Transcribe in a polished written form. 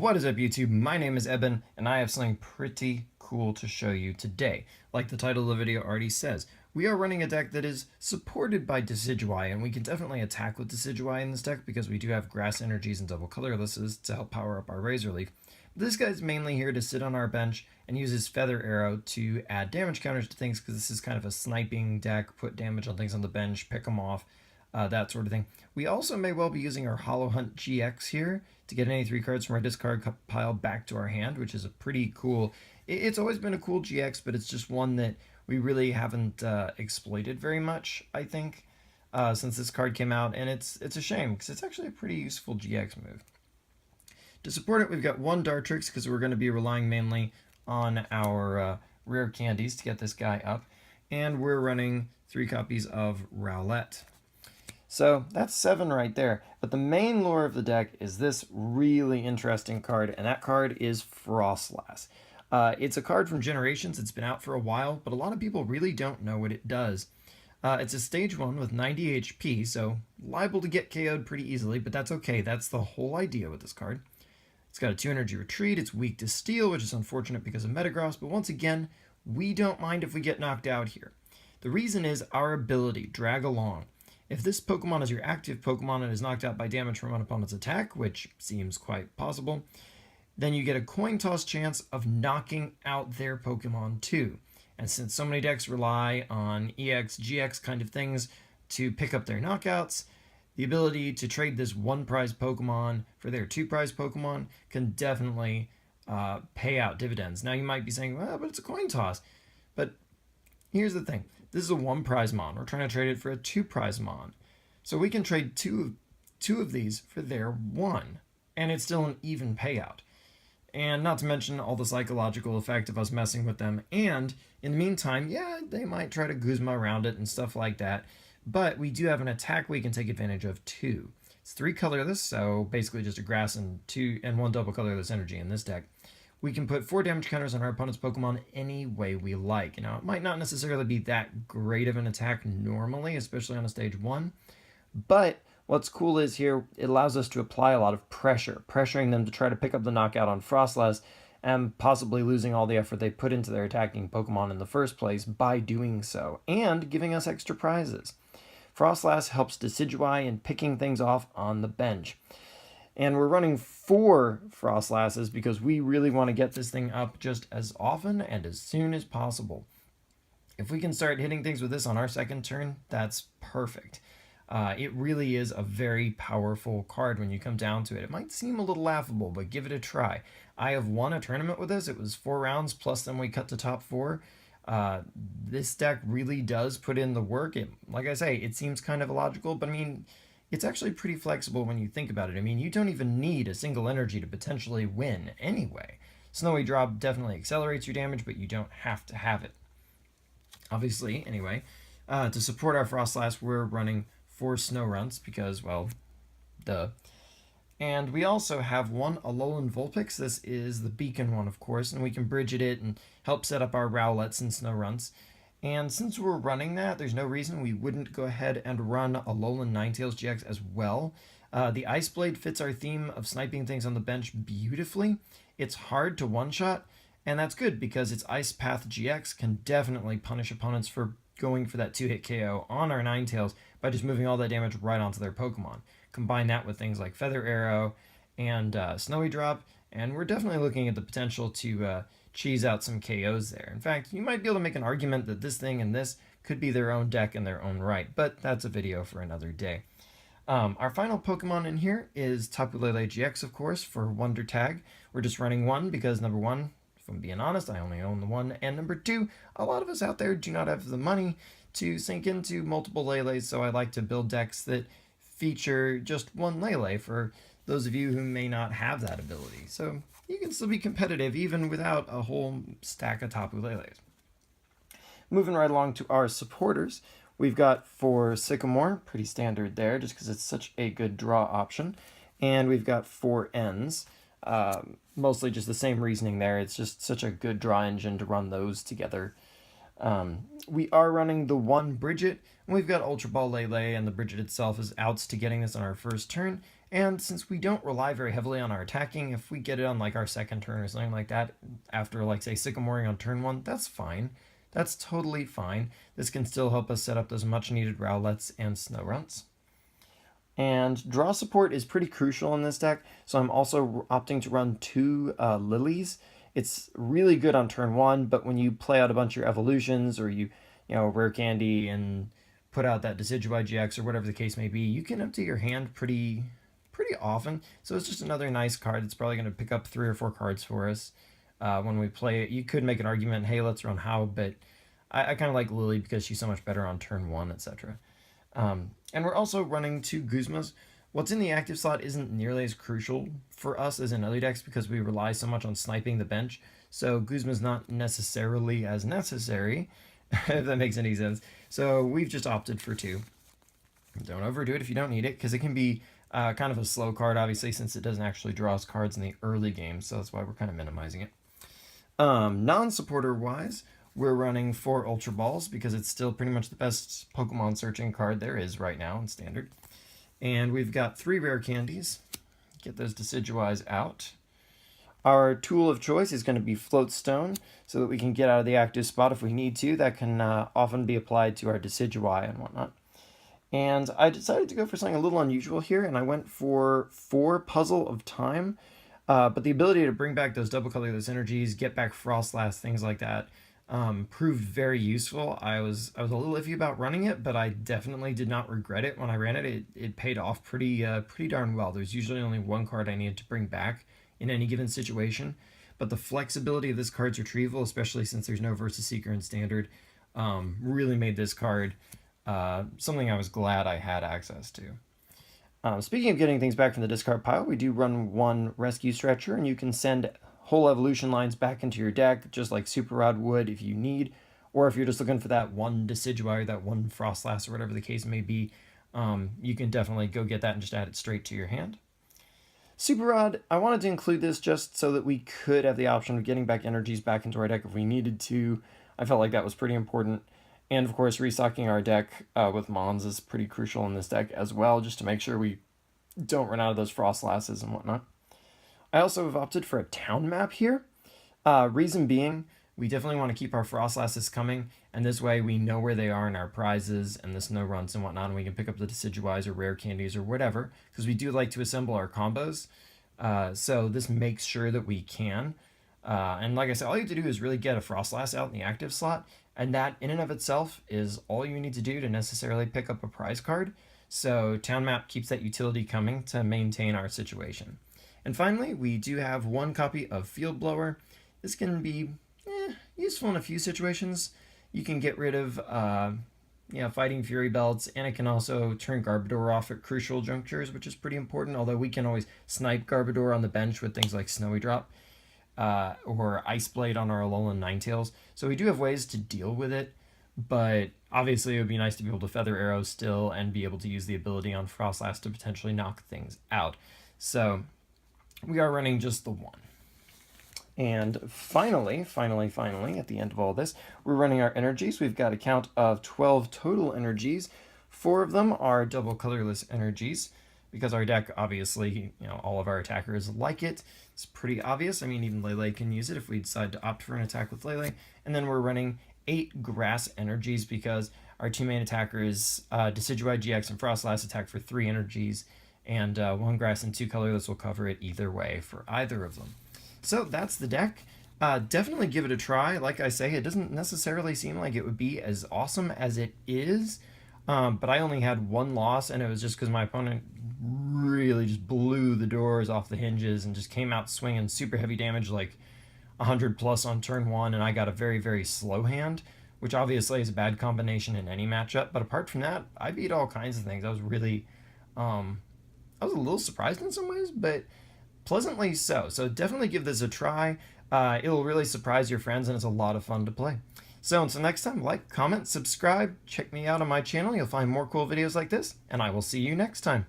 What is up, YouTube? My name is Eben, and I have something pretty cool to show you today. Like the title of the video already says, we are running a deck that is supported by Decidueye, and we can definitely attack with Decidueye in this deck because we do have grass energies and double colorlesses to help power up our Razor Leaf. But this guy's mainly here to sit on our bench and use his Feather Arrow to add damage counters to things because this is kind of a sniping deck, put damage on things on the bench, pick them off, that sort of thing. We also may well be using our Hollow Hunt GX here to get any 3 cards from our discard pile back to our hand, which is a pretty cool... It's always been a cool GX, but it's just one that we really haven't exploited very much, I think, since this card came out, and it's a shame, because it's actually a pretty useful GX move. To support it, we've got 1 Dartrix, because we're going to be relying mainly on our rare candies to get this guy up, and we're running 3 copies of Rowlet. So that's 7 right there. But the main lore of the deck is this really interesting card, and that card is Froslass. It's a card from Generations. It's been out for a while, but a lot of people really don't know what it does. It's a stage 1 with 90 HP, so liable to get KO'd pretty easily, but that's okay. That's the whole idea with this card. It's got a 2 energy retreat. It's weak to steel, which is unfortunate because of Metagross, but once again, we don't mind if we get knocked out here. The reason is our ability, Drag Along. If this Pokemon is your active Pokemon and is knocked out by damage from an opponent's attack, which seems quite possible, then you get a coin toss chance of knocking out their Pokemon too. And since so many decks rely on EX, GX kind of things to pick up their knockouts, the ability to trade this 1 prize Pokemon for their 2 prize Pokemon can definitely pay out dividends. Now you might be saying, well, but it's a coin toss. But here's the thing. This is a 1 prize Mon. We're trying to trade it for a 2 prize Mon. So we can trade two of these for their 1. And it's still an even payout. And not to mention all the psychological effect of us messing with them. And in the meantime, yeah, they might try to Guzma around it and stuff like that. But we do have an attack we can take advantage of too. It's 3 colorless, so basically just a grass and 1 double colorless energy in this deck. We can put 4 damage counters on our opponent's Pokemon any way we like. Now, it might not necessarily be that great of an attack normally, especially on a stage 1. But what's cool is here, it allows us to apply a lot of pressure, pressuring them to try to pick up the knockout on Froslass and possibly losing all the effort they put into their attacking Pokemon in the first place by doing so, and giving us extra prizes. Froslass helps Decidueye in picking things off on the bench. And we're running 4 Frostlasses because we really want to get this thing up just as often and as soon as possible. If we can start hitting things with this on our second turn, that's perfect. It really is a very powerful card when you come down to it. It might seem a little laughable, but give it a try. I have won a tournament with this. It was 4 rounds, plus then we cut to top 4. This deck really does put in the work. Like I say, it seems kind of illogical, but I mean, it's actually pretty flexible when you think about it. I mean, you don't even need a single energy to potentially win anyway. Snowy Drop definitely accelerates your damage, but you don't have to have it. Obviously, anyway, to support our Froslass, we're running 4 Snoruns because, well, duh. And we also have 1 Alolan Vulpix. This is the beacon one, of course, and we can bridge it and help set up our Rowlets and Snoruns. And since we're running that, there's no reason we wouldn't go ahead and run Alolan Ninetales GX as well. The Ice Blade fits our theme of sniping things on the bench beautifully. It's hard to one-shot, and that's good because its Ice Path GX can definitely punish opponents for going for that 2-hit KO on our Ninetales by just moving all that damage right onto their Pokemon. Combine that with things like Feather Arrow and Snowy Drop, and we're definitely looking at the potential to cheese out some KOs there. In fact, you might be able to make an argument that this thing and this could be their own deck in their own right, but that's a video for another day. Our final Pokemon in here is Tapu Lele GX, of course, for Wonder Tag. We're just running 1 because, number 1, if I'm being honest, I only own the 1, and number 2, a lot of us out there do not have the money to sink into multiple Leles, so I like to build decks that feature just 1 Lele for those of you who may not have that ability. So you can still be competitive even without a whole stack of Tapu Leles. Moving right along to our supporters, we've got for Sycamore, pretty standard there just because it's such a good draw option. And we've got 4 Ns, mostly just the same reasoning there. It's just such a good draw engine to run those together. We are running the 1 Bridget, and we've got Ultra Ball Lele, and the Bridget itself is outs to getting this on our first turn, And since we don't rely very heavily on our attacking, if we get it on like our second turn or something like that, after like say Sycamoring on turn 1, that's fine. That's totally fine. This can still help us set up those much needed Rowlets and Snowrunts. And draw support is pretty crucial in this deck, so I'm also opting to run 2 Lilies. It's really good on turn 1, but when you play out a bunch of your evolutions or you rare candy and put out that Decidueye GX or whatever the case may be, you can empty your hand pretty often. So it's just another nice card that's probably going to pick up 3 or 4 cards for us when we play it. You could make an argument, hey, let's run How, but I kind of like Lily because she's so much better on turn 1, etc. And we're also running 2 Guzmas. What's in the active slot isn't nearly as crucial for us as in other decks because we rely so much on sniping the bench. So Guzma's not necessarily as necessary, if that makes any sense. So we've just opted for 2. Don't overdo it if you don't need it, because it can be kind of a slow card, obviously, since it doesn't actually draw us cards in the early game, so that's why we're kind of minimizing it. Non-supporter-wise, we're running 4 Ultra Balls, because it's still pretty much the best Pokemon searching card there is right now in Standard. And we've got 3 rare candies. Get those Decidueyes out. Our tool of choice is going to be Float Stone, so that we can get out of the active spot if we need to. That can often be applied to our Decidueye and whatnot. And I decided to go for something a little unusual here, and I went for 4 Puzzle of Time. But the ability to bring back those double colorless energies, get back Froslass, things like that, proved very useful. I was a little iffy about running it, but I definitely did not regret it when I ran it. It paid off pretty darn well. There's usually only 1 card I needed to bring back in any given situation, but the flexibility of this card's retrieval, especially since there's no Versus Seeker in Standard, really made this card something I was glad I had access to. Speaking of getting things back from the discard pile, we do run 1 Rescue Stretcher, and you can send whole evolution lines back into your deck, just like Super Rod would if you need, or if you're just looking for that 1 Decidueye or that 1 Froslass or whatever the case may be, you can definitely go get that and just add it straight to your hand. Super Rod, I wanted to include this just so that we could have the option of getting back energies back into our deck if we needed to. I felt like that was pretty important. And of course, restocking our deck with Mons is pretty crucial in this deck as well, just to make sure we don't run out of those Frostlasses and whatnot. I also have opted for a town map here. Reason being, we definitely want to keep our Frostlasses coming, and this way we know where they are in our prizes and the snow runs and whatnot, and we can pick up the Decidueyes or rare candies or whatever, because we do like to assemble our combos. So this makes sure that we can. And like I said, all you have to do is really get a Froslass out in the active slot, and that in and of itself is all you need to do to necessarily pick up a prize card. So Town Map keeps that utility coming to maintain our situation. And finally, we do have 1 copy of Field Blower. This can be useful in a few situations. You can get rid of Fighting Fury Belts, and it can also turn Garbodor off at crucial junctures, which is pretty important, although we can always snipe Garbodor on the bench with things like Snowy Drop or Ice Blade on our Alolan Ninetales. So we do have ways to deal with it, but obviously it would be nice to be able to Feather Arrow still and be able to use the ability on Froslass to potentially knock things out. So we are running just the 1. And finally, at the end of all this, we're running our energies. We've got a count of 12 total energies. 4 of them are double colorless energies, because our deck, obviously, all of our attackers like it. It's pretty obvious. I mean, even Lele can use it if we decide to opt for an attack with Lele. And then we're running 8 grass energies, because our 2 main attackers, Decidueye GX and Froslass, attack for 3 energies, and 1 grass and 2 colorless will cover it either way for either of them. So that's the deck. Definitely give it a try. Like I say, it doesn't necessarily seem like it would be as awesome as it is, but I only had 1 loss, and it was just because my opponent really just blew the doors off the hinges and just came out swinging super heavy damage, like 100 plus on turn 1, and I got a very, very slow hand, which obviously is a bad combination in any matchup. But apart from that, I beat all kinds of things. I was really, I was a little surprised in some ways, but pleasantly so. So definitely give this a try. It'll really surprise your friends, and it's a lot of fun to play. So until next time, like, comment, subscribe, check me out on my channel. You'll find more cool videos like this, and I will see you next time.